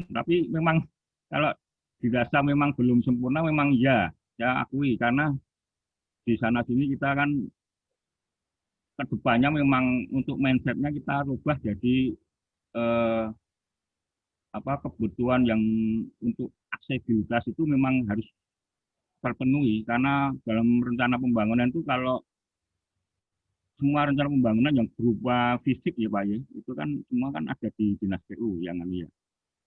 Tapi memang kalau dirasa memang belum sempurna, memang ya, saya akui karena di sana sini kita kan kedepannya memang untuk mindsetnya kita rubah jadi eh, apa kebutuhan yang untuk aksesibilitas itu memang harus terpenuhi karena dalam rencana pembangunan itu kalau semua rencana pembangunan yang berupa fisik ya Pak ya itu kan semua kan ada di Dinas PU yang ya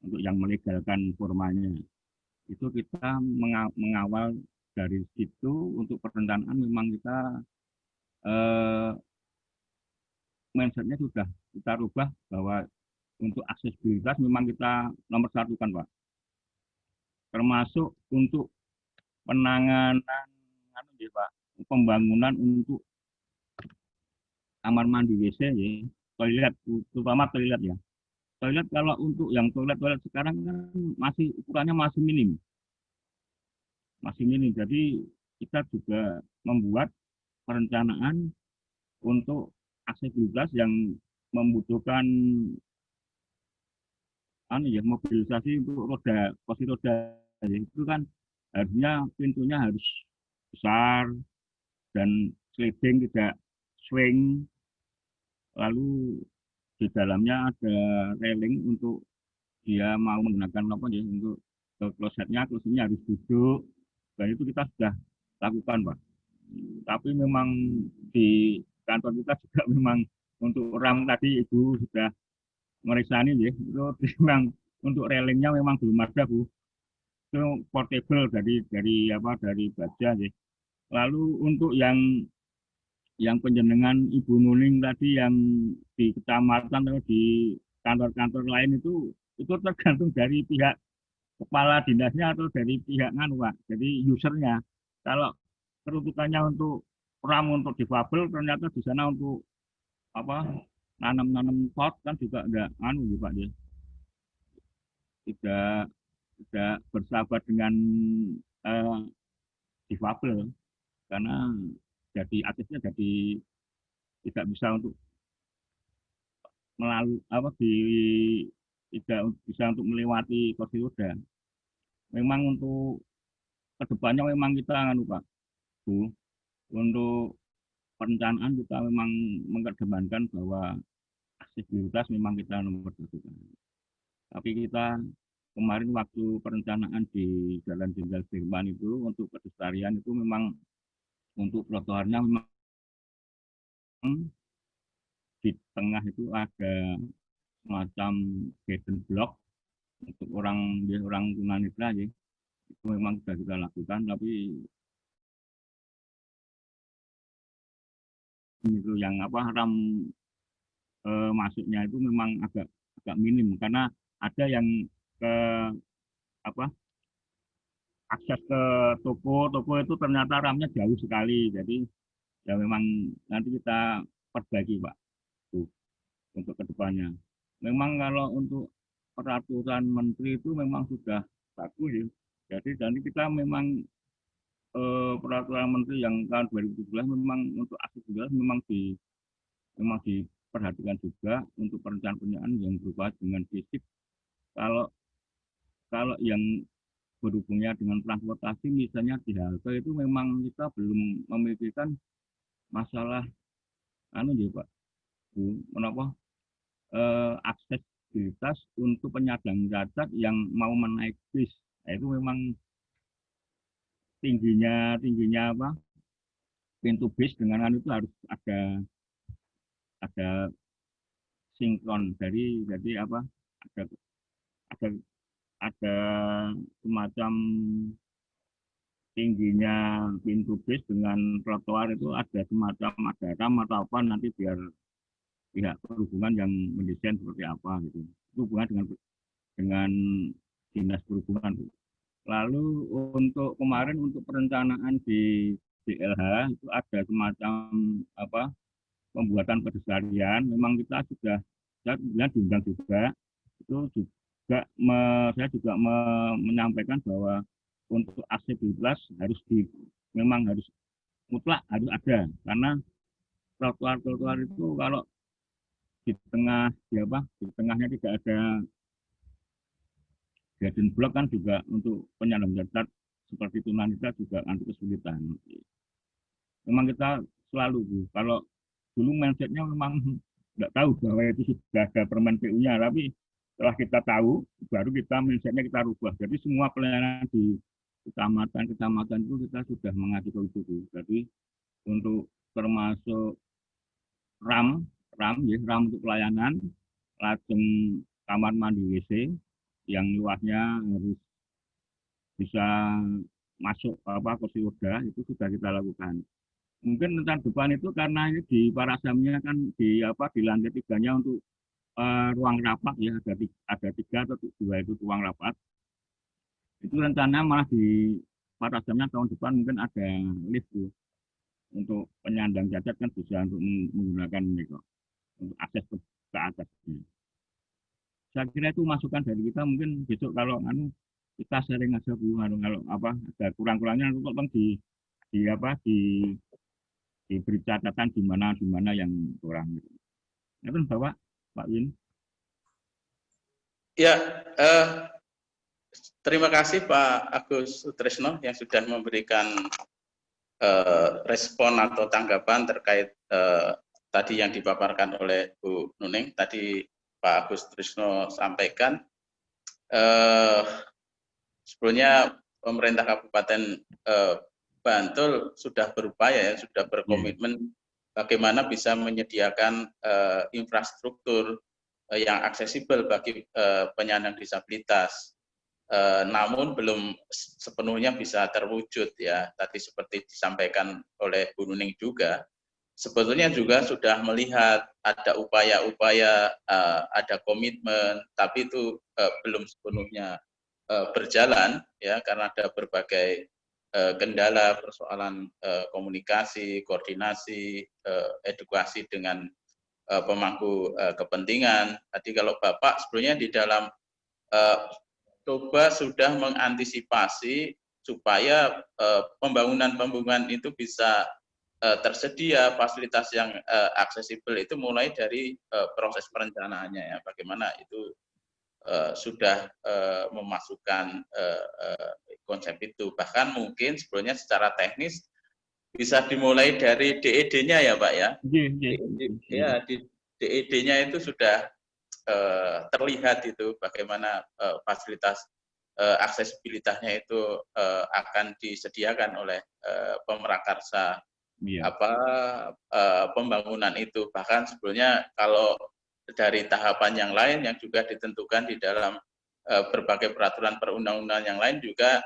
untuk yang melegalkan formalnya itu kita mengawal dari situ untuk perencanaan memang kita eh, mindsetnya sudah kita rubah bahwa untuk aksesibilitas memang kita nomor satu kan Pak termasuk untuk penanganan anu ya, Pak pembangunan untuk kamar mandi WC ya toilet terutama toilet ya toilet kalau untuk yang toilet sekarang kan masih ukurannya masih minim jadi kita juga membuat perencanaan untuk aksesibilitas yang membutuhkan anu ya mobilisasi untuk kursi roda ya, itu kan harusnya pintunya harus besar dan sliding tidak swing lalu di dalamnya ada railing untuk dia mau menggunakan apa ya untuk ke klosetnya harus duduk dan itu kita sudah lakukan Pak tapi memang di kantor kita juga memang untuk ram tadi Ibu sudah meriksa ini ya itu memang untuk railingnya memang belum ada Bu itu portable dari apa dari baja ya lalu untuk yang penjenengan Ibu Nuning tadi yang di kecamatan atau di kantor-kantor lain itu tergantung dari pihak kepala dinasnya atau dari pihak nganu Pak. Jadi usernya. Kalau peruntukannya untuk ram untuk difabel ternyata di sana untuk apa nanam-nanam pot kan juga enggak anu ya Pak ya. Tidak tidak bersahabat dengan eh, difabel karena jadi aksesnya jadi tidak bisa untuk melalui apa tidak bisa untuk melewati kursi roda. Memang untuk kedepannya memang kita anu Pak Bu untuk perencanaan kita memang mengedepankan bahwa aksesibilitas memang kita nomor satu. Tapi kita kemarin waktu perencanaan di Jalan Jenderal Sudirman itu untuk pedestrian itu memang untuk trotoarnya memang di tengah itu ada semacam hidden block untuk orang tunanetra ya. Itu memang sudah kita lakukan tapi itu yang apa ram masuknya itu memang agak agak minim karena ada yang ke apa akses ke toko itu ternyata ramnya jauh sekali jadi ya memang nanti kita perbaiki Pak Bu, untuk kedepannya memang kalau untuk peraturan menteri itu memang sudah bagus ya jadi nanti kita memang peraturan menteri yang tahun 2017 memang untuk aksesibilitas memang diperhatikan juga untuk perencanaan yang berupa dengan fisik kalau kalau yang berhubungnya dengan transportasi misalnya di halte itu memang kita belum memikirkan masalah anu ya Pak Bu menapa aksesibilitas untuk penyandang cacat yang mau menaik bis nah, itu memang tingginya apa pintu bis dengan anu itu harus ada sinkron jadi apa ada ada ada semacam tingginya pintu bis dengan trotoar itu ada semacam ada ram atau apa nanti biar pihak perhubungan yang mendesain seperti apa gitu. Itu hubungan dengan dinas perhubungan. Lalu untuk kemarin untuk perencanaan di DLH itu ada semacam apa pembuatan pedestrian. Memang kita sudah saya diundang juga itu juga saya juga menyampaikan bahwa untuk aksesibilitas memang harus mutlak harus ada karena trotoar itu kalau di tengah di apa di tengahnya tidak ada Guidance block kan juga untuk penyandang cacat seperti tunanetra juga nanti kesulitan. Memang kita selalu Bu, kalau dulu mindsetnya memang nggak tahu bahwa itu sudah ada permen PU-nya, tapi setelah kita tahu, baru kita mindsetnya kita rubah. Jadi semua pelayanan di kecamatan itu kita sudah mengacu ke itu Bu. Jadi untuk termasuk RAM, RAM untuk pelayanan, lajeng kamar mandi WC yang luasnya harus bisa masuk kursi roda itu sudah kita lakukan. Mungkin tentang depan itu karena ini di Parasamnya kan di lantai tiganya untuk ruang rapat ya ada tiga atau dua itu ruang rapat. Itu rencana malah di Parasamnya tahun depan mungkin ada lift tuh, untuk penyandang cacat kan bisa untuk menggunakan ini kok, untuk akses ke atasnya. Saya kira itu masukan dari kita mungkin besok kalau kita sharing aja Bu kalau ada kurang-kurangnya tolong diberi catatan di mana yang kurang gitu. Itu Bapak Pak Win. Ya, terima kasih Pak Agus Sutrisno yang sudah memberikan respon atau tanggapan terkait tadi yang dipaparkan oleh Bu Nuning. Tadi Pak Agus Sutrisno sampaikan, sebelumnya pemerintah Kabupaten Bantul sudah berupaya, sudah berkomitmen bagaimana bisa menyediakan infrastruktur yang aksesibel bagi penyandang disabilitas. Namun belum sepenuhnya bisa terwujud ya. Tadi seperti disampaikan oleh Bu Nuning juga, sebetulnya juga sudah melihat ada upaya-upaya, ada komitmen, tapi itu belum sepenuhnya berjalan ya karena ada berbagai kendala, persoalan komunikasi, koordinasi, edukasi dengan pemangku kepentingan. Tadi kalau Bapak sebelumnya di dalam coba sudah mengantisipasi supaya pembangunan itu bisa tersedia fasilitas yang aksesibel itu mulai dari proses perencanaannya ya, bagaimana itu sudah memasukkan konsep itu. Bahkan mungkin sebetulnya secara teknis bisa dimulai dari DED-nya ya Pak ya. Ya, di DED-nya itu sudah terlihat itu bagaimana fasilitas aksesibilitasnya itu akan disediakan oleh pemrakarsa pembangunan itu. Bahkan sebetulnya kalau dari tahapan yang lain yang juga ditentukan di dalam berbagai peraturan perundang-undangan yang lain juga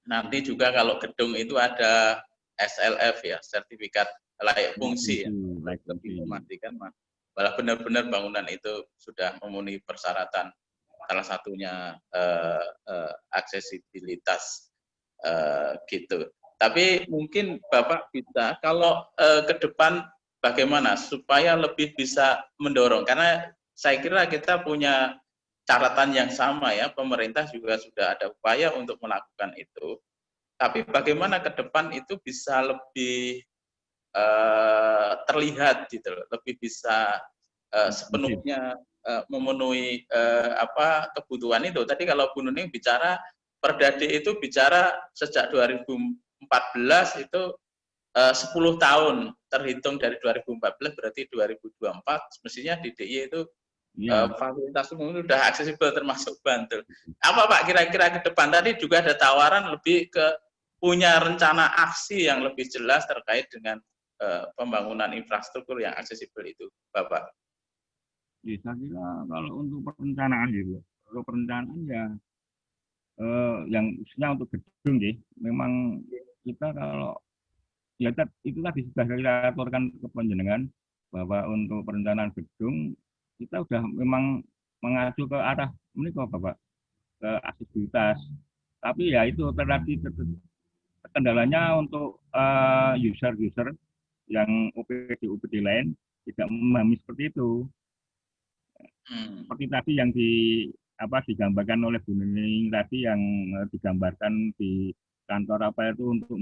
nanti juga kalau gedung itu ada SLF ya, sertifikat layak fungsi ya, lebih memastikan malah benar-benar bangunan itu sudah memenuhi persyaratan, salah satunya aksesibilitas gitu. Tapi mungkin Bapak bisa kalau ke depan bagaimana supaya lebih bisa mendorong, karena saya kira kita punya catatan yang sama ya, pemerintah juga sudah ada upaya untuk melakukan itu, tapi bagaimana ke depan itu bisa lebih terlihat gitu, lebih bisa sepenuhnya memenuhi kebutuhan itu. Tadi kalau Bu Nuning bicara Perdadi itu bicara sejak 2014 itu 10 tahun terhitung dari 2014 berarti 2024 mestinya di DIY itu fasilitas umum itu sudah aksesibel termasuk Bantul. Apa Pak kira-kira ke depan? Tadi juga ada tawaran lebih ke punya rencana aksi yang lebih jelas terkait dengan pembangunan infrastruktur yang aksesibel itu, Bapak. Ya, saya kira kalau untuk perencanaan gitu, kalau perencanaan ya yang khususnya untuk gedung ya, memang kita kalau ya itu tadi sudah kita aturkan ke panjenengan bahwa untuk perencanaan gedung kita sudah memang mengacu ke arah ini kok Bapak ke aksesibilitas. Tapi ya itu terjadi kendalanya untuk user yang OPD lain tidak memahami seperti itu. Seperti tadi yang digambarkan oleh Bu Nuning tadi yang digambarkan di kantor untuk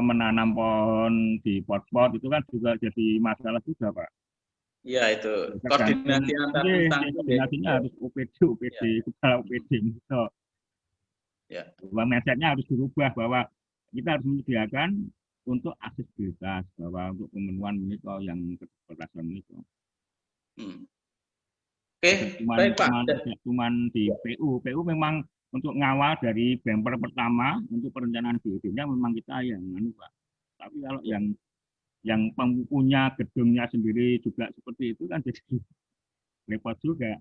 menanam pohon di pot-pot itu kan juga jadi masalah juga Pak. Iya itu Tergantung, koordinasi antar instansi. koordinasinya harus OPD, Ya, kepala OPD gitu. ya. Bahwa mindsetnya harus dirubah bahwa kita harus menyediakan untuk aksesibilitas, bahwa untuk pemenuhan itu yang keterbatasan itu. Oke, baik Pak. Cuman di PU memang untuk ngawal dari bumper pertama untuk perencanaan BUD-nya memang kita yang Pak. Tapi kalau yang punya gedungnya sendiri juga seperti itu kan jadi repot juga.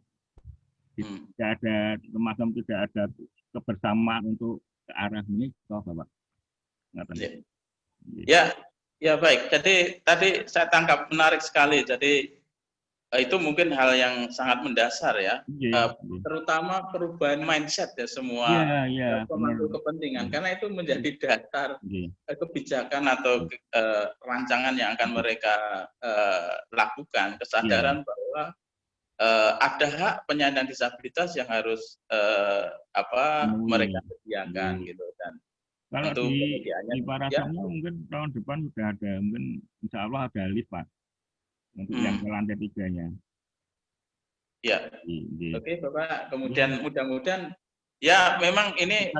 Tidak ada semacam tidak ada kebersamaan untuk ke arah ini, Bapak. Ya baik. Jadi tadi saya tangkap menarik sekali. Jadi itu mungkin hal yang sangat mendasar ya, terutama perubahan mindset ya semua pemangku kepentingan, karena itu menjadi dasar kebijakan atau rancangan yang akan mereka lakukan, kesadaran bahwa ada hak penyandang disabilitas yang harus mereka sediakan gitu. Dan kalau di Parasamnya mungkin tahun depan sudah ada, mungkin insya Allah ada lift Pak untuk yang ke lantai 3-nya. Ya, oke Bapak. Kemudian mudah-mudahan ya memang ini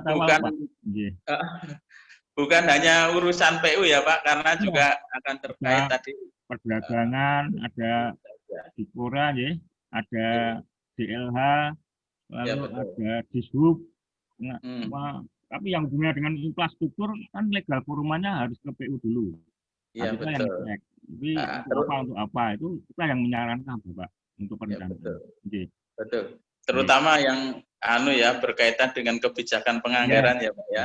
bukan hanya urusan PU ya Pak, karena juga akan terkait tadi perdagangan, ada Dikora ya, ada DLH, lalu ada Dishub. Tapi yang hubungannya dengan infrastruktur kan legal forumnya harus ke PU dulu. Iya betul. Yang cek. Jadi untuk apa itu kita yang menyarankan Bapak untuk perencanaan. Betul. Terutama yang berkaitan dengan kebijakan penganggaran ya Pak ya.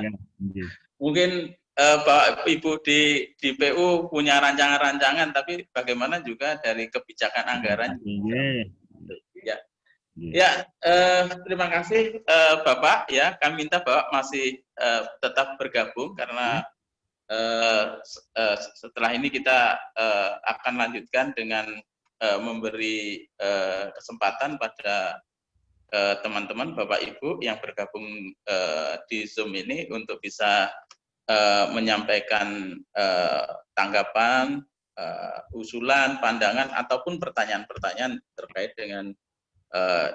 Mungkin Bapak Ibu di PU punya rancangan-rancangan, tapi bagaimana juga dari kebijakan anggaran. Ya, terima kasih Bapak ya. Kami minta Bapak masih tetap bergabung karena setelah ini kita akan lanjutkan dengan memberi kesempatan pada teman-teman Bapak Ibu yang bergabung di Zoom ini untuk bisa menyampaikan tanggapan, usulan, pandangan ataupun pertanyaan-pertanyaan terkait dengan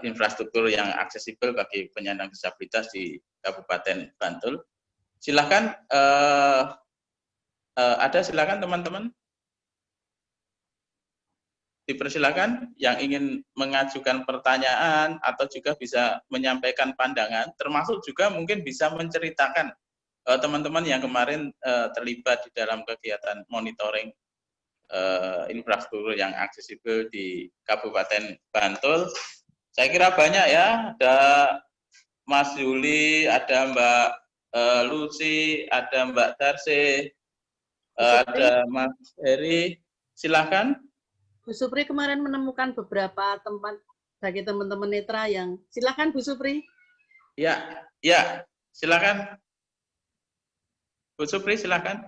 infrastruktur yang aksesibel bagi penyandang disabilitas di Kabupaten Bantul. Silakan, silakan teman-teman. Dipersilakan yang ingin mengajukan pertanyaan atau juga bisa menyampaikan pandangan, termasuk juga mungkin bisa menceritakan teman-teman yang kemarin terlibat di dalam kegiatan monitoring infrastruktur yang aksesibel di Kabupaten Bantul. Saya kira banyak ya, ada Mas Yuli, ada Mbak Lucy, ada Mbak Darse, ada Mas Heri. Silakan. Bu Supri kemarin menemukan beberapa tempat bagi teman-teman netra yang silakan Bu Supri. Ya, silakan. Bu Supri silakan.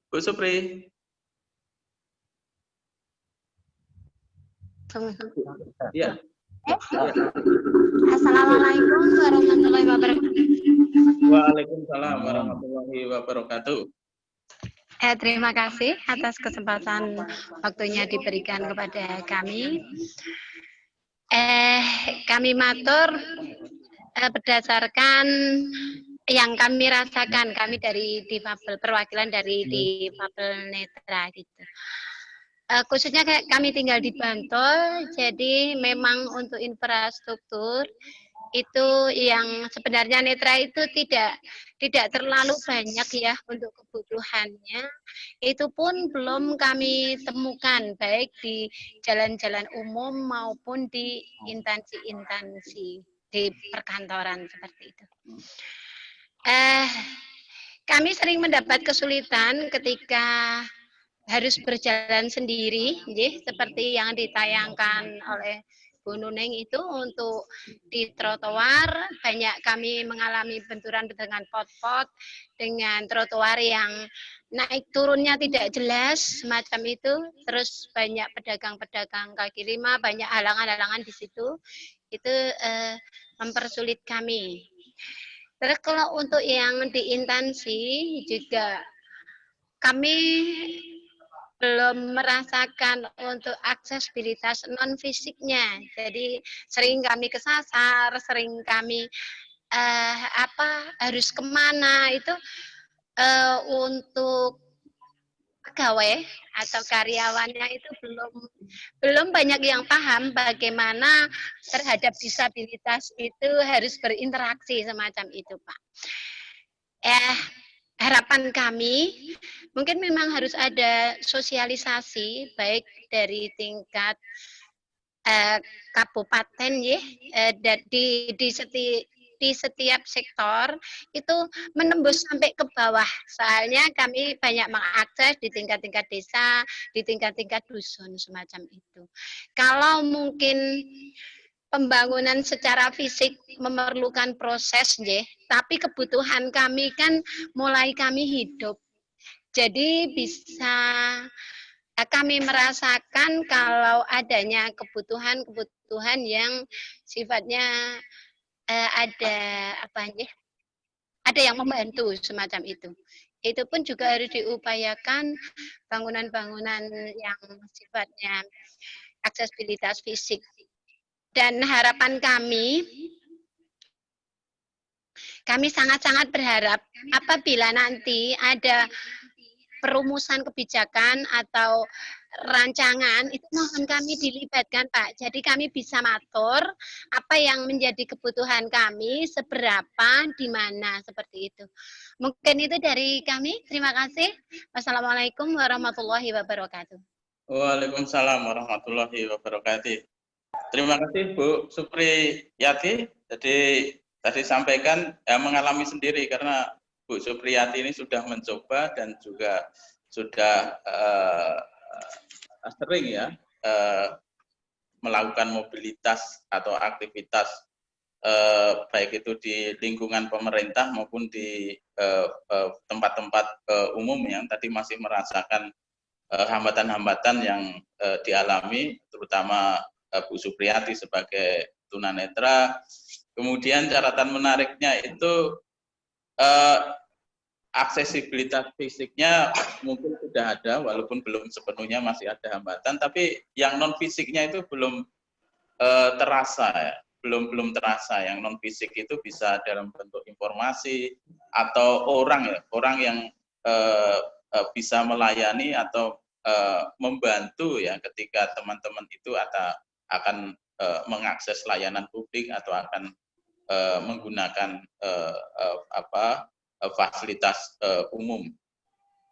Bu Supri. Ya. Assalamualaikum warahmatullahi wabarakatuh. Waalaikumsalam warahmatullahi wabarakatuh. Terima kasih atas kesempatan waktunya diberikan kepada kami. Kami matur berdasarkan yang kami rasakan, kami dari difabel, perwakilan dari difabel netra gitu. Khususnya kami tinggal di Bantul, jadi memang untuk infrastruktur itu yang sebenarnya netra itu tidak terlalu banyak ya untuk kebutuhannya. Itu pun belum kami temukan baik di jalan-jalan umum maupun di instansi-instansi di perkantoran seperti itu. Kami sering mendapat kesulitan ketika harus berjalan sendiri, seperti yang ditayangkan oleh Bu Nuneng itu untuk di trotoar, banyak kami mengalami benturan dengan pot-pot, dengan trotoar yang naik turunnya tidak jelas, semacam itu. Terus banyak pedagang-pedagang kaki lima, banyak halangan-halangan di situ. Itu mempersulit kami. Terus kalau untuk yang di instansi juga kami belum merasakan untuk aksesibilitas non fisiknya. Jadi sering kami kesasar, sering kami harus kemana itu untuk pegawai atau karyawannya itu belum banyak yang paham bagaimana terhadap disabilitas itu harus berinteraksi semacam itu, Pak. Harapan kami mungkin memang harus ada sosialisasi baik dari tingkat kabupaten ya, di setiap sektor itu menembus sampai ke bawah. Soalnya kami banyak mengakses di tingkat-tingkat desa, di tingkat-tingkat dusun semacam itu. Kalau mungkin pembangunan secara fisik memerlukan proses, tapi kebutuhan kami kan mulai kami hidup. Jadi bisa kami merasakan kalau adanya kebutuhan yang sifatnya ada yang membantu semacam itu. Itu pun juga harus diupayakan bangunan-bangunan yang sifatnya aksesibilitas fisik. Dan harapan kami sangat-sangat berharap apabila nanti ada perumusan kebijakan atau rancangan, itu mohon kami dilibatkan, Pak. Jadi kami bisa matur apa yang menjadi kebutuhan kami, seberapa, di mana, seperti itu. Mungkin itu dari kami. Terima kasih. Wassalamualaikum warahmatullahi wabarakatuh. Waalaikumsalam warahmatullahi wabarakatuh. Terima kasih Bu Supriyati. Jadi tadi sampaikan mengalami sendiri karena Bu Supriyati ini sudah mencoba dan juga sudah sering ya melakukan mobilitas atau aktivitas baik itu di lingkungan pemerintah maupun di tempat-tempat umum yang tadi masih merasakan hambatan-hambatan yang dialami, terutama Bu Supriyati sebagai tunanetra. Kemudian catatan menariknya itu aksesibilitas fisiknya mungkin sudah ada, walaupun belum sepenuhnya masih ada hambatan, tapi yang non fisiknya itu belum terasa ya, belum terasa. Yang non fisik itu bisa dalam bentuk informasi atau orang yang bisa melayani atau membantu ya ketika teman-teman itu akan mengakses layanan publik atau akan menggunakan fasilitas umum.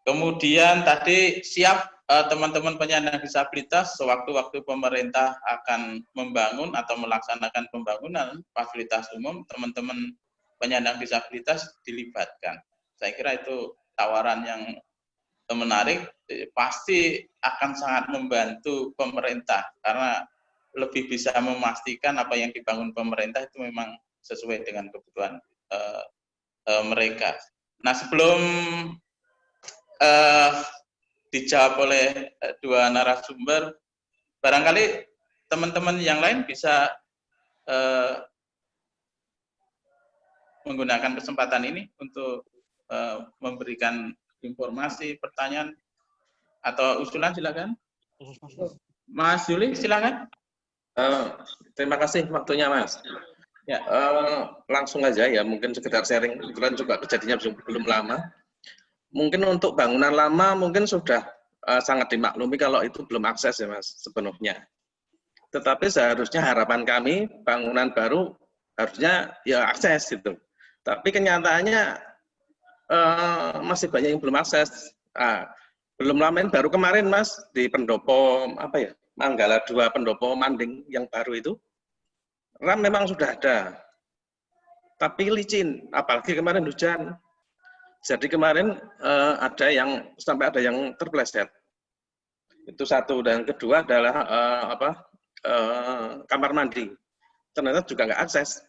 Kemudian tadi siap teman-teman penyandang disabilitas sewaktu-waktu pemerintah akan membangun atau melaksanakan pembangunan fasilitas umum, teman-teman penyandang disabilitas dilibatkan. Saya kira itu tawaran yang menarik, pasti akan sangat membantu pemerintah karena lebih bisa memastikan apa yang dibangun pemerintah itu memang sesuai dengan kebutuhan mereka. Nah, sebelum dijawab oleh dua narasumber, barangkali teman-teman yang lain bisa menggunakan kesempatan ini untuk memberikan informasi, pertanyaan, atau usulan, silakan. Mas Juli, silakan. Terima kasih waktunya, Mas. Ya. Langsung aja ya, mungkin sekedar sharing, kebetulan juga kejadiannya belum lama. Mungkin untuk bangunan lama mungkin sudah sangat dimaklumi kalau itu belum akses ya Mas, sepenuhnya. Tetapi seharusnya harapan kami, bangunan baru harusnya ya akses gitu. Tapi kenyataannya masih banyak yang belum akses. Belum lama ini baru kemarin Mas, di pendopo, Manggala 2 pendopo Manding yang baru itu, RAM memang sudah ada, tapi licin, apalagi kemarin hujan. Jadi kemarin sampai ada yang terpeleset. Itu satu, dan kedua adalah kamar mandi. Ternyata juga nggak akses.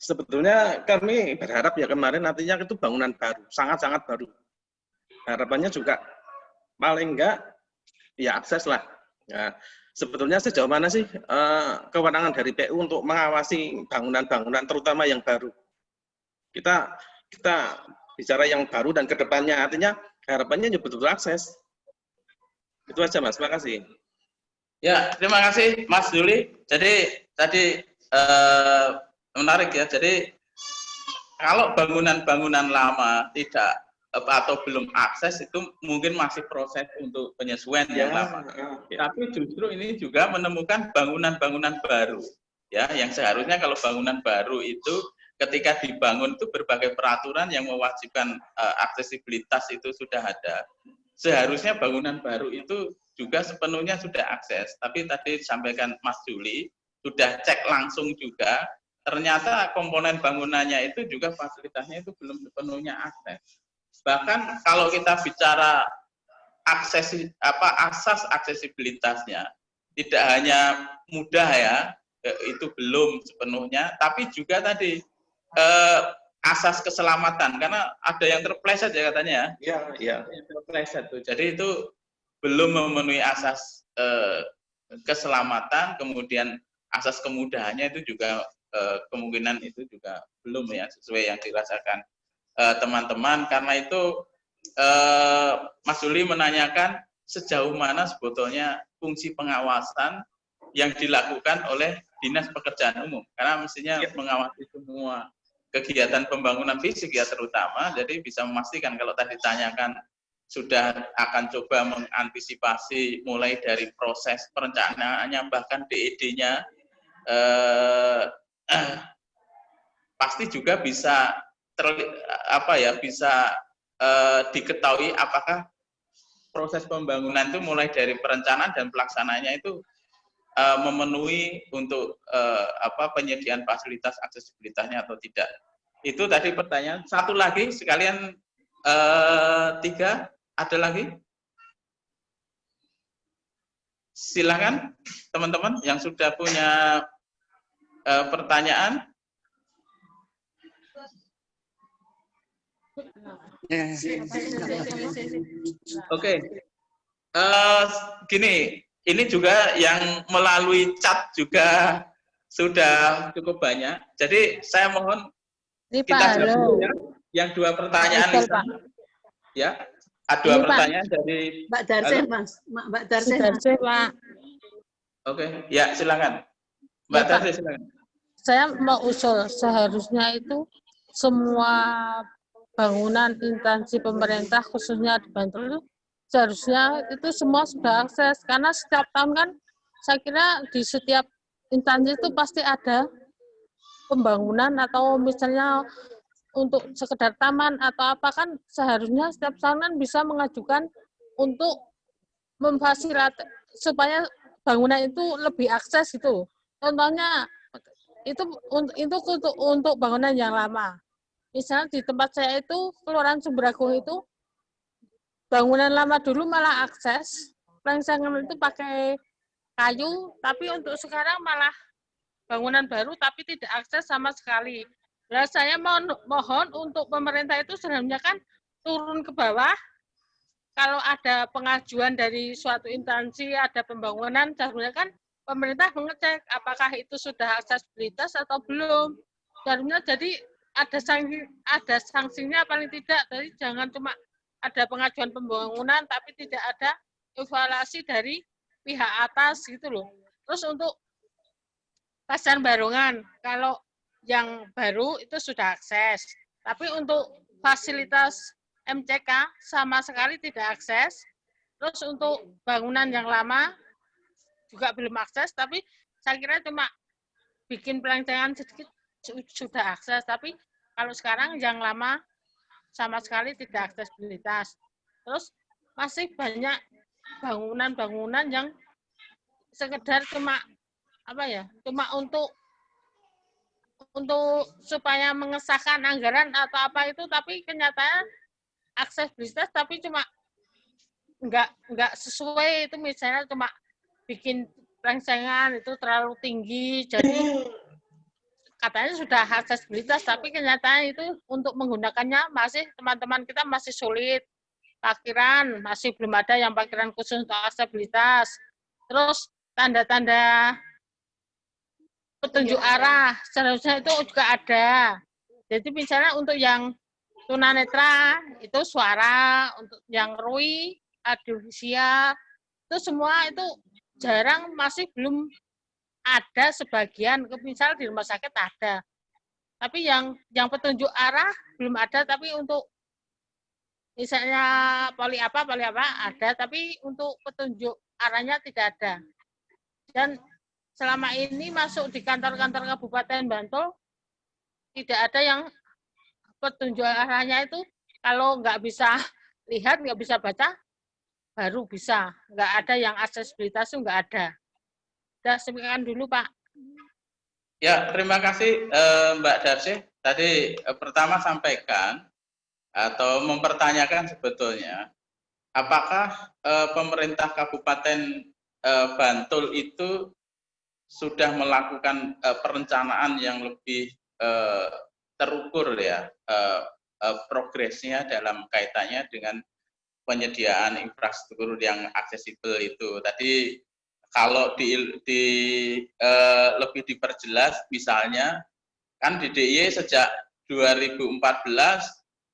Sebetulnya kami berharap ya kemarin nantinya itu bangunan baru, sangat-sangat baru. Harapannya juga paling enggak ya akses lah. Nah, sebetulnya sejauh mana sih kewenangan dari PU untuk mengawasi bangunan-bangunan terutama yang baru? Kita bicara yang baru dan kedepannya, artinya harapannya betul-betul akses. Itu aja Mas, makasih. Ya, terima kasih Mas Juli. Jadi tadi menarik ya. Jadi kalau bangunan-bangunan lama tidak atau belum akses itu mungkin masih proses untuk penyesuaian yang lama. Tapi justru ini juga menemukan bangunan-bangunan baru ya, yang seharusnya kalau bangunan baru itu ketika dibangun itu berbagai peraturan yang mewajibkan aksesibilitas itu sudah ada. Seharusnya bangunan baru itu juga sepenuhnya sudah akses. Tapi tadi disampaikan Mas Juli sudah cek langsung juga. Ternyata komponen bangunannya itu juga fasilitasnya itu belum sepenuhnya akses. Bahkan kalau kita bicara asas aksesibilitasnya tidak hanya mudah ya, itu belum sepenuhnya, tapi juga tadi asas keselamatan, karena ada yang terpleset ya katanya ya. Iya. Terpleset tuh. Jadi itu belum memenuhi asas keselamatan, kemudian asas kemudahannya itu juga kemungkinan itu juga belum ya sesuai yang dirasakan teman-teman. Karena itu Mas Juli menanyakan sejauh mana sebetulnya fungsi pengawasan yang dilakukan oleh Dinas Pekerjaan Umum, karena mestinya mengawasi semua kegiatan pembangunan fisik ya terutama. Jadi bisa memastikan kalau tadi ditanyakan sudah akan coba mengantisipasi mulai dari proses perencanaannya bahkan DED-nya pasti juga bisa bisa diketahui apakah proses pembangunan itu mulai dari perencanaan dan pelaksanaannya itu memenuhi untuk penyediaan fasilitas aksesibilitasnya atau tidak. Itu tadi pertanyaan. Satu lagi sekalian 3, ada lagi? Silakan teman-teman yang sudah punya pertanyaan. Oke. Gini, ini juga yang melalui chat juga sudah cukup banyak. Jadi saya mohon kita jawab dulu ya. Yang 2 pertanyaan di sana. Ya, ada 2 pertanyaan dari Mbak Darse, Mas. Mbak Darse, Pak. Oke, ya silakan. Mbak Darse, silakan. Saya mau usul seharusnya itu semua bangunan instansi pemerintah khususnya di Bantul seharusnya itu semua sudah akses, karena setiap tahun kan saya kira di setiap instansi itu pasti ada pembangunan atau misalnya untuk sekedar taman atau apa, kan seharusnya setiap tahun kan bisa mengajukan untuk memfasilitasi supaya bangunan itu lebih akses gitu. Contohnya itu untuk bangunan yang lama. Misalnya di tempat saya itu Kelurahan Sumberagung itu bangunan lama dulu malah akses, pelengsengan itu pakai kayu, tapi untuk sekarang malah bangunan baru tapi tidak akses sama sekali. Nah, saya mohon untuk pemerintah itu sebenarnya kan turun ke bawah, kalau ada pengajuan dari suatu instansi, ada pembangunan, seharusnya kan pemerintah mengecek apakah itu sudah aksesibilitas atau belum. Seharusnya jadi ada sanksinya paling tidak, jadi jangan cuma ada pengajuan pembangunan tapi tidak ada evaluasi dari pihak atas gitu loh. Terus untuk Pasar Barongan, kalau yang baru itu sudah akses, tapi untuk fasilitas MCK sama sekali tidak akses. Terus untuk bangunan yang lama juga belum akses, tapi saya kira cuma bikin pelancangan sedikit sudah akses, tapi kalau sekarang yang lama sama sekali tidak aksesibilitas. Terus masih banyak bangunan-bangunan yang sekedar cuma cuma untuk supaya mengesahkan anggaran atau apa itu, tapi kenyataannya aksesibilitas tapi cuma enggak sesuai. Itu misalnya cuma bikin pelengsengan itu terlalu tinggi, jadi katanya sudah aksesibilitas, tapi kenyataan itu untuk menggunakannya masih teman-teman kita masih sulit. Parkiran masih belum ada yang parkiran khusus untuk aksesibilitas. Terus tanda-tanda petunjuk arah seharusnya itu juga ada. Jadi misalnya untuk yang tunanetra itu suara, untuk yang RUI, audiovisual, itu semua itu jarang, masih belum ada sebagian, misal di rumah sakit ada. Tapi yang petunjuk arah belum ada, tapi untuk misalnya poli apa ada, tapi untuk petunjuk arahnya tidak ada. Dan selama ini masuk di kantor-kantor Kabupaten Bantul, tidak ada yang petunjuk arahnya itu, kalau nggak bisa lihat, nggak bisa baca, baru bisa. Nggak ada yang aksesibilitas itu nggak ada. Sudah sekian dulu, Pak. Ya, terima kasih Mbak Darsi. Tadi pertama sampaikan atau mempertanyakan sebetulnya, apakah pemerintah Kabupaten Bantul itu sudah melakukan perencanaan yang lebih terukur ya, progresnya dalam kaitannya dengan penyediaan infrastruktur yang aksesibel itu. Tadi kalau lebih diperjelas, misalnya kan di DIY sejak 2014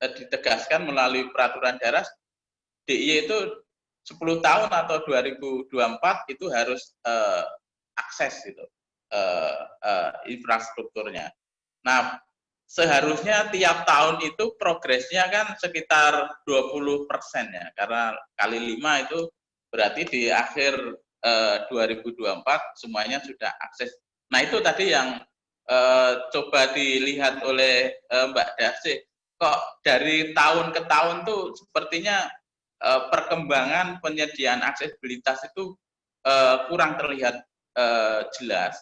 ditegaskan melalui peraturan daerah, DIY itu 10 tahun atau 2024 itu harus akses gitu, infrastrukturnya. Nah, seharusnya tiap tahun itu progresnya kan sekitar 20% ya, karena kali 5 itu berarti di akhir 2024 semuanya sudah akses. Nah, itu tadi yang coba dilihat oleh Mbak Darsi, kok dari tahun ke tahun tuh sepertinya perkembangan penyediaan aksesibilitas itu kurang terlihat jelas.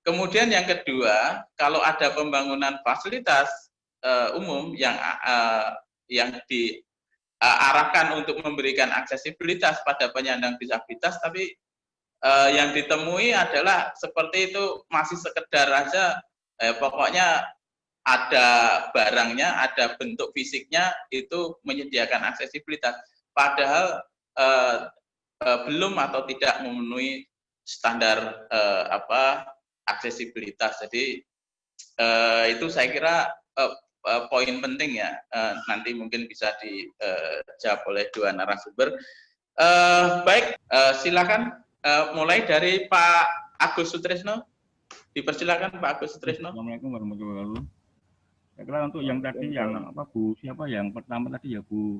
Kemudian yang kedua, kalau ada pembangunan fasilitas umum yang diarahkan untuk memberikan aksesibilitas pada penyandang disabilitas, tapi yang ditemui adalah seperti itu, masih sekedar aja, pokoknya ada barangnya, ada bentuk fisiknya, itu menyediakan aksesibilitas. Padahal belum atau tidak memenuhi standar aksesibilitas. Jadi itu saya kira poin penting ya, nanti mungkin bisa dijawab oleh dua narasumber. Baik, silakan mulai dari Pak Agus Sutrisno. Dipersilakan Pak Agus Sutrisno. Assalamualaikum warahmatullahi wabarakatuh. Saya kira untuk yang tadi yang Bu siapa yang pertama tadi ya Bu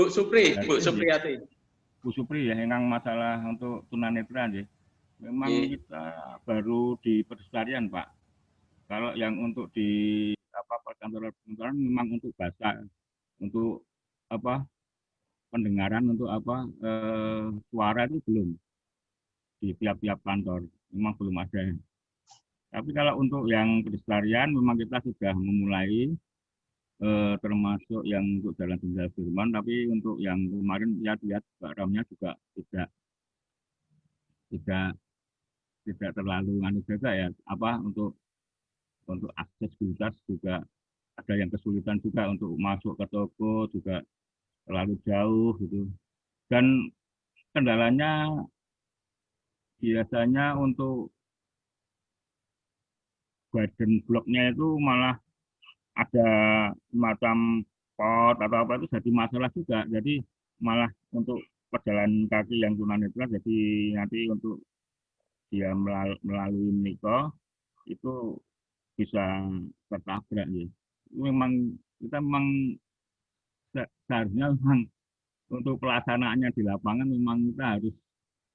Supri, Bu Supriyati. Bu Supri ya, yang masalah untuk tunanetra ya. Memang kita baru di pelestarian Pak. Kalau yang untuk di perkantoran memang untuk bahasa, untuk pendengaran, untuk suara itu belum di tiap-tiap kantor, memang belum ada. Tapi kalau untuk yang pelestarian memang kita sudah memulai, termasuk yang untuk Jalan Jenderal Sudirman, tapi untuk yang kemarin lihat ramnya juga tidak terlalu juga ya, untuk aksesibilitas juga ada yang kesulitan juga untuk masuk ke toko, juga terlalu jauh gitu. Dan kendalanya biasanya untuk badan bloknya itu malah ada semacam pot atau apa, itu jadi masalah juga. Jadi malah untuk pejalan kaki yang tunanetra, jadi nanti untuk dia melalui Niko itu bisa tertabrak ya. Kita memang seharusnya memang untuk pelaksanaannya di lapangan memang kita harus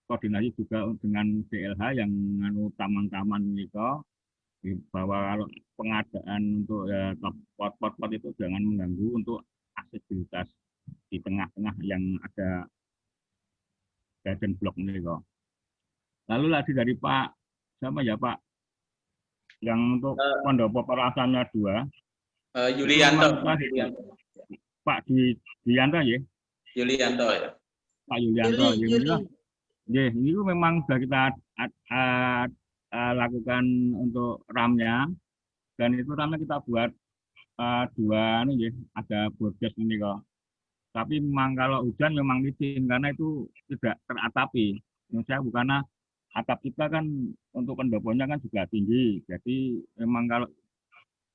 koordinasi juga dengan DLH yang taman-taman Niko, bahwa kalau pengadaan untuk pot-pot itu jangan mengganggu untuk aksesibilitas di tengah-tengah yang ada badan blok Niko. Lalu lagi dari Pak siapa ya Pak yang untuk pendopo perasaannya 2 Yulianto. Pak Yulianto ya. Yulianto ya. Pak Yulianto. Ini memang sudah kita lakukan untuk RAM-nya, dan itu RAM-nya kita buat 2 nih ya, ada bordes ini kok. Tapi memang kalau hujan memang licin karena itu tidak teratapi. Menurut saya bukannya atap kita kan untuk pendoponya kan juga tinggi, jadi memang kalau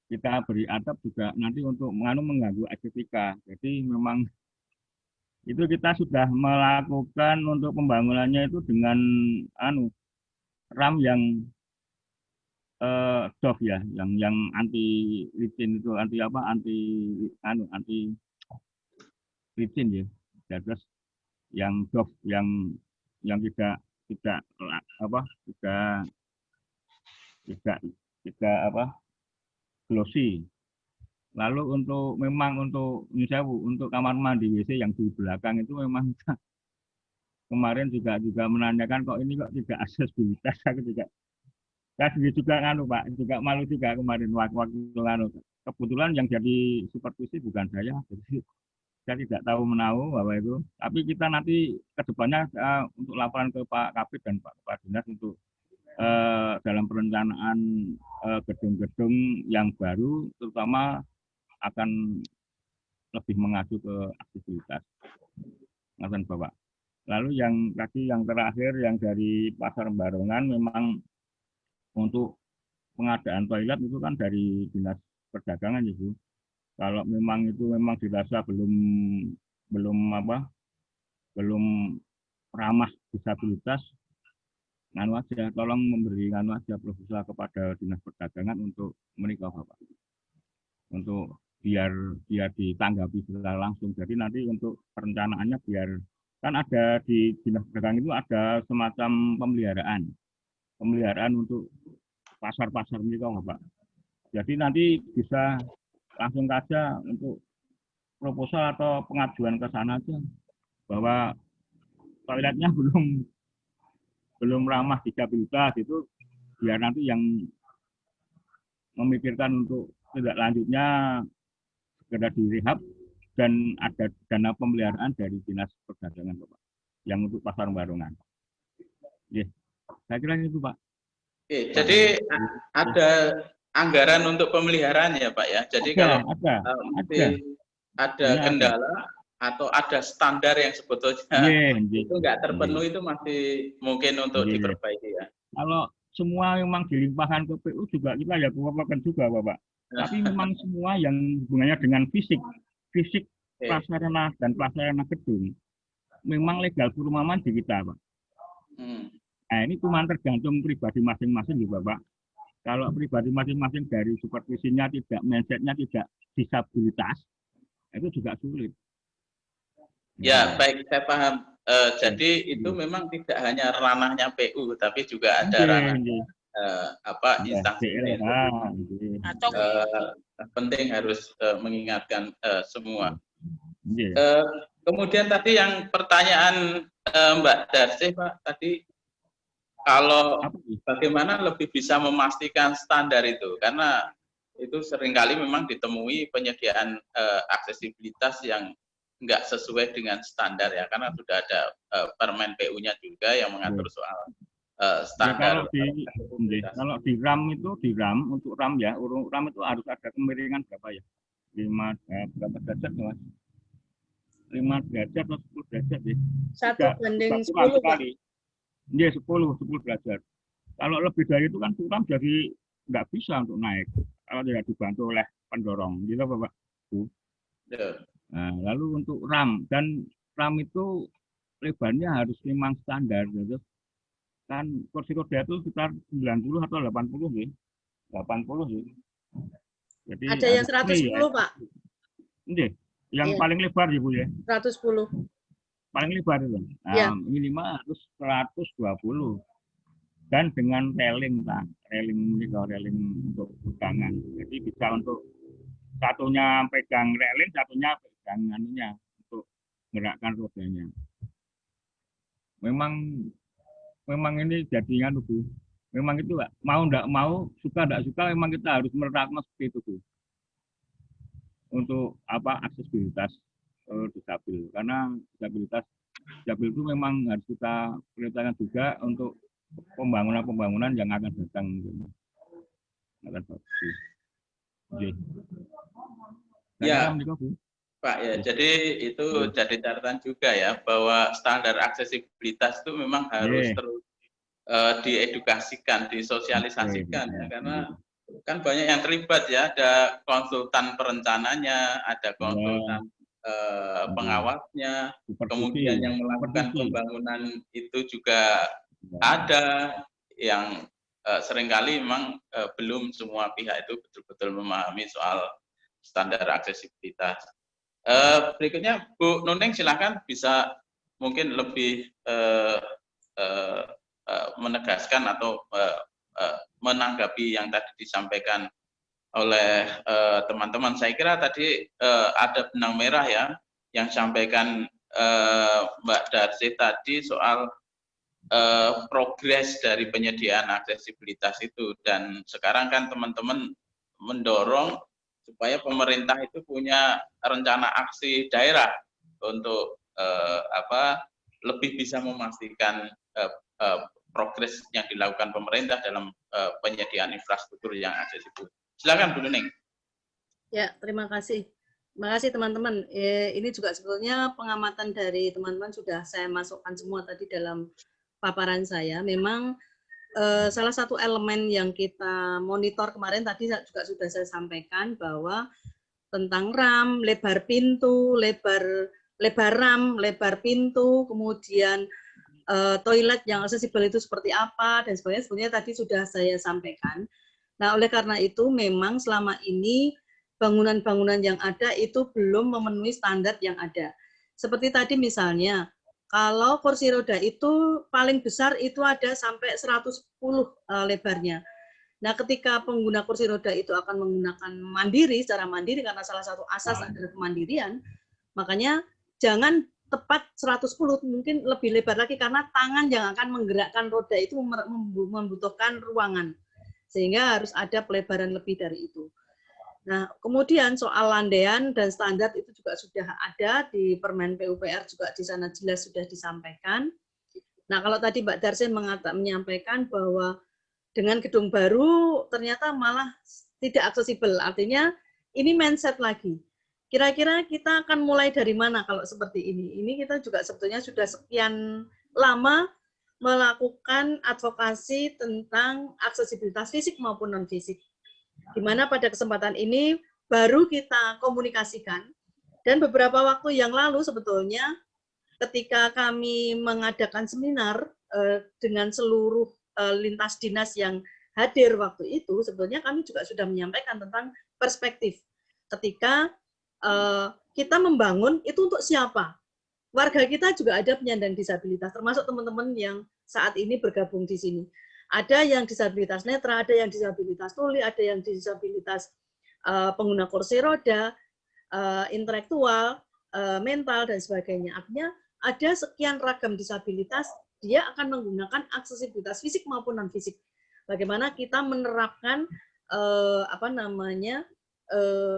kita beri atap juga nanti untuk mengganggu estetika. Jadi memang itu kita sudah melakukan untuk pembangunannya itu dengan RAM yang DOF ya, yang anti licin itu, anti licin ya. Terus yang DOF yang tidak glossy. Lalu untuk untuk kamar mandi WC yang di belakang itu memang kemarin juga menanyakan kok ini kok tidak aksesibilitas. Aku juga Pak, juga malu juga kemarin waktu kebetulan yang jadi supervisi bukan saya, jadi saya tidak tahu menahu bahwa itu. Tapi kita nanti kedepannya untuk laporan ke Pak Kabid dan Pak Kepala Dinas untuk dalam perencanaan gedung-gedung yang baru, terutama akan lebih mengacu ke aksesibilitas. Bapak. Lalu yang terakhir yang dari Pasar Barongan, memang untuk pengadaan toilet itu kan dari Dinas Perdagangan itu. Kalau memang dirasa belum ramah disabilitas, tolong memberi proposal kepada Dinas Perdagangan untuk menikah Bapak. Untuk biar ditanggapi secara langsung. Jadi nanti untuk perencanaannya biar kan ada di Dinas Perdagangan itu ada semacam pemeliharaan untuk pasar-pasar menikah Bapak. Jadi nanti bisa langsung saja untuk proposal atau pengajuan ke sana aja bahwa toiletnya belum ramah disabilitas, itu biar nanti yang memikirkan untuk tidak lanjutnya segera direhab dan ada dana pemeliharaan dari Dinas Perdagangan Bapak yang untuk Pasar Barongan. Saya kira itu Pak. Oke, jadi ada anggaran untuk pemeliharaan ya Pak ya. Jadi kalau ada kendala atau ada standar yang sebetulnya itu nggak terpenuhi, itu masih mungkin untuk diperbaiki ya. Kalau semua memang dilimpahkan ke PU juga kita ya kuapakan juga Bapak. Tapi memang semua yang hubungannya dengan fisik prasarana dan prasarana gedung memang legal perumahan di kita Pak. Nah ini cuma tergantung pribadi masing-masing ya Bapak. Kalau pribadi masing-masing dari supervisinya tidak, mindsetnya tidak disabilitas, itu juga sulit. Ya baik, saya paham. Jadi itu memang tidak hanya ranahnya PU, tapi juga ada ranah instansi lain. Penting harus mengingatkan semua. Kemudian tadi yang pertanyaan Mbak Darsi Pak tadi, kalau bagaimana lebih bisa memastikan standar itu, karena itu seringkali memang ditemui penyediaan aksesibilitas yang nggak sesuai dengan standar ya, karena sudah ada Permen PU-nya juga yang mengatur soal standar. Ya, kalau di RAM untuk RAM ya, RAM itu harus ada kemiringan berapa ya? 5 berapa derajat Mas? 5 derajat atau 10 derajat ya? 1:10 Pak. Iya 10 derajat. Kalau lebih dari itu kan suram jadi nggak bisa untuk naik kalau tidak dibantu oleh pendorong, gitu Bapak. Nah, lalu untuk RAM itu lebarnya harus memang standar, gitu. Kan kursi roda itu sekitar 90 atau 80 ya. 80 ya. Jadi ada yang 110 ya, Pak. Iya, yang paling lebar ya Bu ya. 110. Paling lebar itu. Nah, minimal harus 120. Dan dengan railing untuk pegangan. Jadi bisa untuk satunya pegang railing, satunya pegang anunya untuk gerakkan rodanya. Memang ini jadinya Bu. Memang itu mau enggak mau, suka enggak suka, memang kita harus menerapkan seperti itu Bu. Untuk aksesibilitas disabil, karena disabil itu memang harus kita prioritaskan juga untuk pembangunan yang akan datang. Akan bagus. Ya, Pak ya. Jadi itu jadi catatan juga ya, bahwa standar aksesibilitas itu memang harus terus diedukasikan, disosialisasikan ya, karena kan banyak yang terlibat ya, ada konsultan perencananya, ada konsultan pengawasnya, Supervisi, kemudian yang melakukan supervisi. pembangunan itu juga ada, yang seringkali memang belum semua pihak itu betul-betul memahami soal standar aksesibilitas. Berikutnya Bu Nuneng silakan bisa mungkin lebih menegaskan atau menanggapi yang tadi disampaikan oleh teman-teman. Saya kira tadi ada benang merah ya yang sampaikan Mbak Darsi tadi soal progres dari penyediaan aksesibilitas itu, dan sekarang kan teman-teman mendorong supaya pemerintah itu punya rencana aksi daerah untuk lebih bisa memastikan progres yang dilakukan pemerintah dalam penyediaan infrastruktur yang aksesibel. Silakan Bu Nuning. Ya, terima kasih. Terima kasih teman-teman. Ini juga sebetulnya pengamatan dari teman-teman sudah saya masukkan semua tadi dalam paparan saya. Memang salah satu elemen yang kita monitor kemarin tadi juga sudah saya sampaikan bahwa tentang RAM, lebar pintu, lebar RAM, lebar pintu, kemudian toilet yang aksesibel itu seperti apa dan sebagainya. Sebenarnya tadi sudah saya sampaikan. Nah, oleh karena itu memang selama ini bangunan-bangunan yang ada itu belum memenuhi standar yang ada. Seperti tadi misalnya, kalau kursi roda itu paling besar itu ada sampai 110 lebarnya. Nah, ketika pengguna kursi roda itu akan menggunakan mandiri, secara mandiri, karena salah satu asas adalah kemandirian, makanya jangan tepat 110, mungkin lebih lebar lagi, karena tangan yang akan menggerakkan roda itu membutuhkan ruangan. Sehingga harus ada pelebaran lebih dari itu. Nah, kemudian soal landaian dan standar itu juga sudah ada di Permen PUPR, juga di sana jelas sudah disampaikan. Nah, kalau tadi Mbak Darsin menyampaikan bahwa dengan gedung baru ternyata malah tidak aksesibel, artinya ini mindset lagi. Kira-kira kita akan mulai dari mana kalau seperti ini? Ini kita juga sebetulnya sudah sekian lama melakukan advokasi tentang aksesibilitas fisik maupun non-fisik. Di mana pada kesempatan ini baru kita komunikasikan, dan beberapa waktu yang lalu sebetulnya ketika kami mengadakan seminar dengan seluruh lintas dinas yang hadir waktu itu, sebetulnya kami juga sudah menyampaikan tentang perspektif. Ketika kita membangun itu untuk siapa? Warga kita juga ada penyandang disabilitas, termasuk teman-teman yang saat ini bergabung di sini. Ada yang disabilitas netra, ada yang disabilitas tuli, ada yang disabilitas pengguna kursi roda, intelektual, mental, dan sebagainya. Artinya ada sekian ragam disabilitas, dia akan menggunakan aksesibilitas fisik maupun non-fisik. Bagaimana kita menerapkan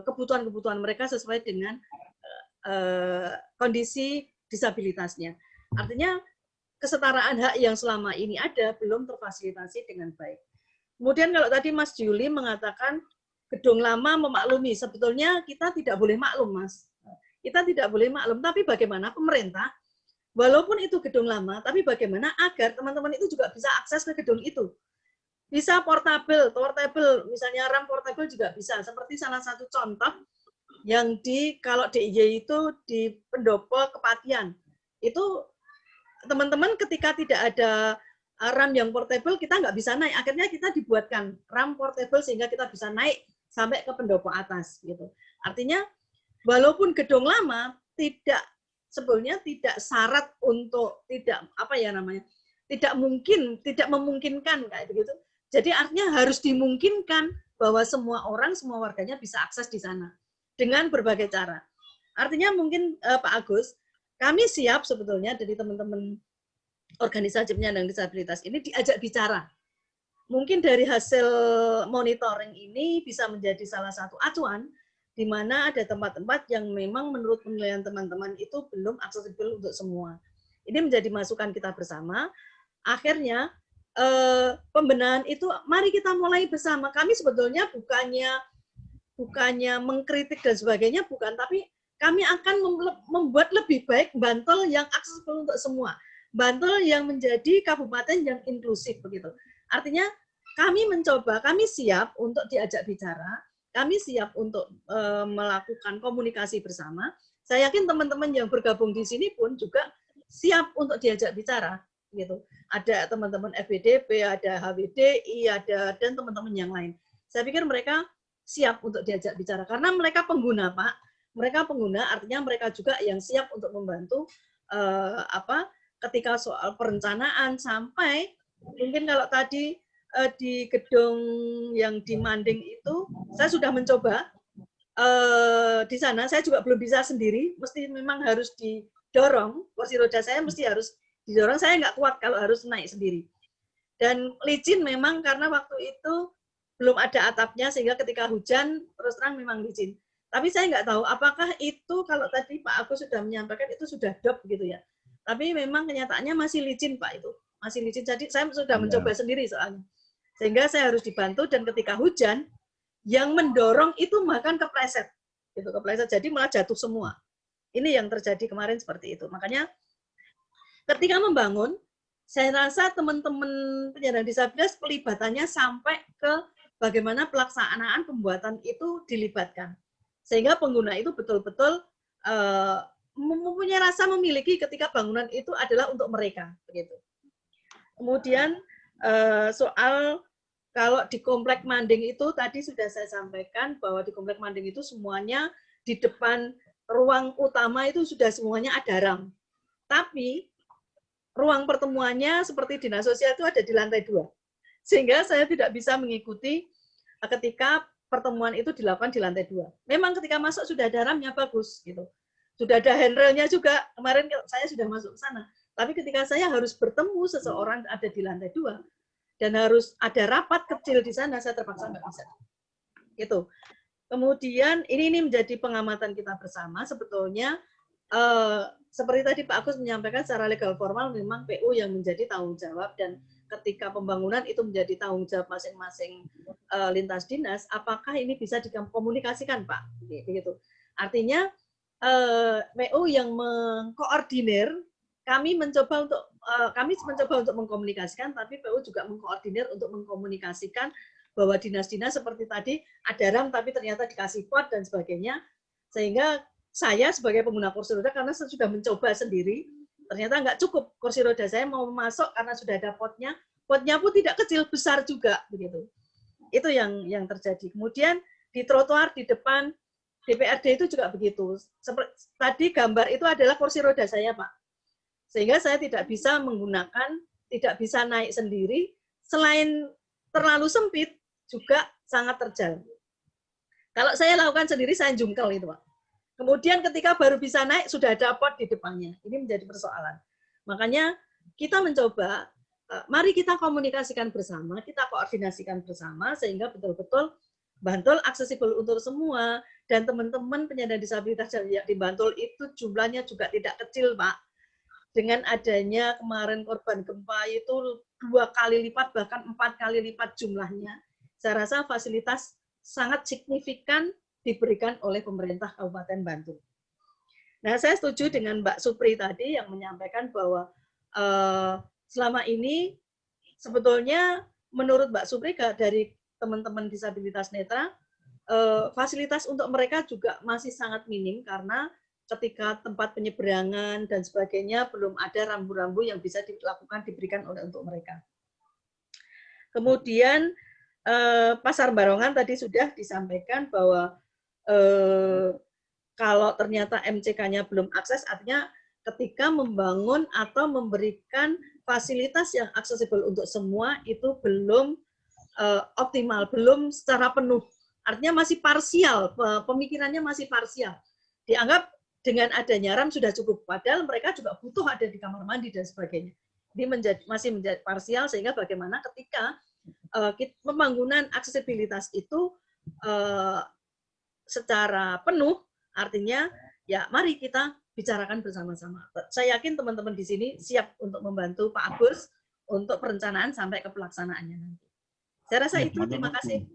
kebutuhan-kebutuhan mereka sesuai dengan kondisi disabilitasnya. Artinya kesetaraan hak yang selama ini ada belum terfasilitasi dengan baik. Kemudian kalau tadi Mas Juli mengatakan gedung lama memaklumi, sebetulnya kita tidak boleh maklum, Mas. Kita tidak boleh maklum, tapi bagaimana pemerintah, walaupun itu gedung lama, tapi bagaimana agar teman-teman itu juga bisa akses ke gedung itu. Bisa portable, misalnya RAM portable juga bisa. Seperti salah satu contoh yang kalau DIY itu di Pendopo Kepatihan, itu teman-teman ketika tidak ada RAM yang portable, kita nggak bisa naik. Akhirnya kita dibuatkan RAM portable sehingga kita bisa naik sampai ke pendopo atas. Gitu. Artinya, walaupun gedung lama sebetulnya tidak syarat untuk tidak memungkinkan kayak begitu. Jadi artinya harus dimungkinkan bahwa semua orang, semua warganya bisa akses di sana dengan berbagai cara. Artinya mungkin Pak Agus, kami siap sebetulnya dari teman-teman organisasi penyandang disabilitas ini diajak bicara. Mungkin dari hasil monitoring ini bisa menjadi salah satu acuan di mana ada tempat-tempat yang memang menurut penilaian teman-teman itu belum aksesibel untuk semua. Ini menjadi masukan kita bersama. Akhirnya pembenahan itu mari kita mulai bersama. Kami sebetulnya bukannya mengkritik dan sebagainya, bukan, tapi kami akan membuat lebih baik Bantul yang aksesibel untuk semua. Bantul yang menjadi kabupaten yang inklusif begitu. Artinya kami siap untuk diajak bicara, kami siap untuk melakukan komunikasi bersama Saya yakin teman-teman yang bergabung di sini pun juga siap untuk diajak bicara, gitu. Ada teman-teman FBDP, ada HWDI, ada dan teman-teman yang lain. Saya pikir mereka siap untuk diajak bicara karena mereka pengguna, Pak. Mereka pengguna, artinya mereka juga yang siap untuk membantu ketika soal perencanaan sampai mungkin kalau tadi di gedung yang di Manding itu saya sudah mencoba di sana, saya juga belum bisa sendiri, mesti memang harus didorong, kursi roda saya mesti harus didorong, saya nggak kuat kalau harus naik sendiri. Dan licin memang karena waktu itu belum ada atapnya, sehingga ketika hujan, terus terang memang licin. Tapi saya nggak tahu, apakah itu kalau tadi Pak Agus sudah menyampaikan, itu sudah dop gitu ya. Tapi memang kenyataannya masih licin Pak itu. Masih licin, jadi saya sudah mencoba sendiri soalnya. Sehingga saya harus dibantu, dan ketika hujan, yang mendorong itu bahkan kepleset, gitu, kepleset, jadi malah jatuh semua. Ini yang terjadi kemarin seperti itu. Makanya ketika membangun, saya rasa teman-teman penyandang disabilitas pelibatannya sampai ke bagaimana pelaksanaan pembuatan itu dilibatkan, sehingga pengguna itu betul-betul mempunyai rasa memiliki ketika bangunan itu adalah untuk mereka, begitu. Kemudian soal kalau di Komplek Manding itu tadi sudah saya sampaikan bahwa di Komplek Manding itu semuanya di depan ruang utama itu sudah semuanya ada ram. Tapi ruang pertemuannya seperti dinas sosial itu ada di lantai 2. Sehingga saya tidak bisa mengikuti ketika pertemuan itu dilakukan di lantai 2. Memang ketika masuk sudah ada ramnya, bagus gitu. Sudah ada handrailnya juga. Kemarin saya sudah masuk ke sana. Tapi ketika saya harus bertemu seseorang ada di lantai 2, dan harus ada rapat kecil di sana, saya terpaksa nggak bisa. Gitu. Kemudian ini menjadi pengamatan kita bersama. Sebetulnya seperti tadi Pak Agus menyampaikan, secara legal formal memang PU yang menjadi tanggung jawab, dan ketika pembangunan itu menjadi tanggung jawab masing-masing lintas dinas, apakah ini bisa dikomunikasikan Pak? Begitu. Artinya PU yang mengkoordinir, kami mencoba untuk mengkomunikasikan, tapi PU juga mengkoordinir untuk mengkomunikasikan bahwa dinas-dinas seperti tadi ada RAM tapi ternyata dikasih pot dan sebagainya, sehingga saya sebagai pengguna kursi roda, karena saya sudah mencoba sendiri, ternyata nggak cukup kursi roda saya mau masuk karena sudah ada potnya pun tidak kecil, besar juga, begitu. Itu yang terjadi. Kemudian di trotoar di depan DPRD itu juga begitu. Seperti tadi gambar itu adalah kursi roda saya Pak. Sehingga saya tidak bisa menggunakan, tidak bisa naik sendiri, selain terlalu sempit, juga sangat terjal. Kalau saya lakukan sendiri, saya jungkel itu, Pak. Kemudian ketika baru bisa naik, sudah ada pot di depannya. Ini menjadi persoalan. Makanya kita mencoba, mari kita komunikasikan bersama, kita koordinasikan bersama, sehingga betul-betul Bantul aksesibel untuk semua, dan teman-teman penyandang disabilitas yang di Bantul itu jumlahnya juga tidak kecil, Pak. Dengan adanya kemarin korban gempa itu 2 kali lipat, bahkan 4 kali lipat jumlahnya, saya rasa fasilitas sangat signifikan diberikan oleh pemerintah Kabupaten Bantul. Nah, saya setuju dengan Mbak Supri tadi yang menyampaikan bahwa selama ini sebetulnya menurut Mbak Supri dari teman-teman disabilitas netra, fasilitas untuk mereka juga masih sangat minim, karena ketika tempat penyeberangan dan sebagainya belum ada rambu-rambu yang bisa diberikan untuk mereka. Kemudian Pasar Barongan tadi sudah disampaikan bahwa kalau ternyata MCK-nya belum akses, artinya ketika membangun atau memberikan fasilitas yang aksesibel untuk semua itu belum optimal, belum secara penuh. Artinya masih parsial, pemikirannya masih parsial. Dianggap dengan adanya RAM sudah cukup, padahal mereka juga butuh ada di kamar mandi dan sebagainya. Ini masih menjadi parsial, sehingga bagaimana ketika pembangunan aksesibilitas itu secara penuh, artinya ya mari kita bicarakan bersama-sama. Saya yakin teman-teman di sini siap untuk membantu Pak Agus untuk perencanaan sampai ke pelaksanaannya nanti. Saya rasa itu, terima kasih.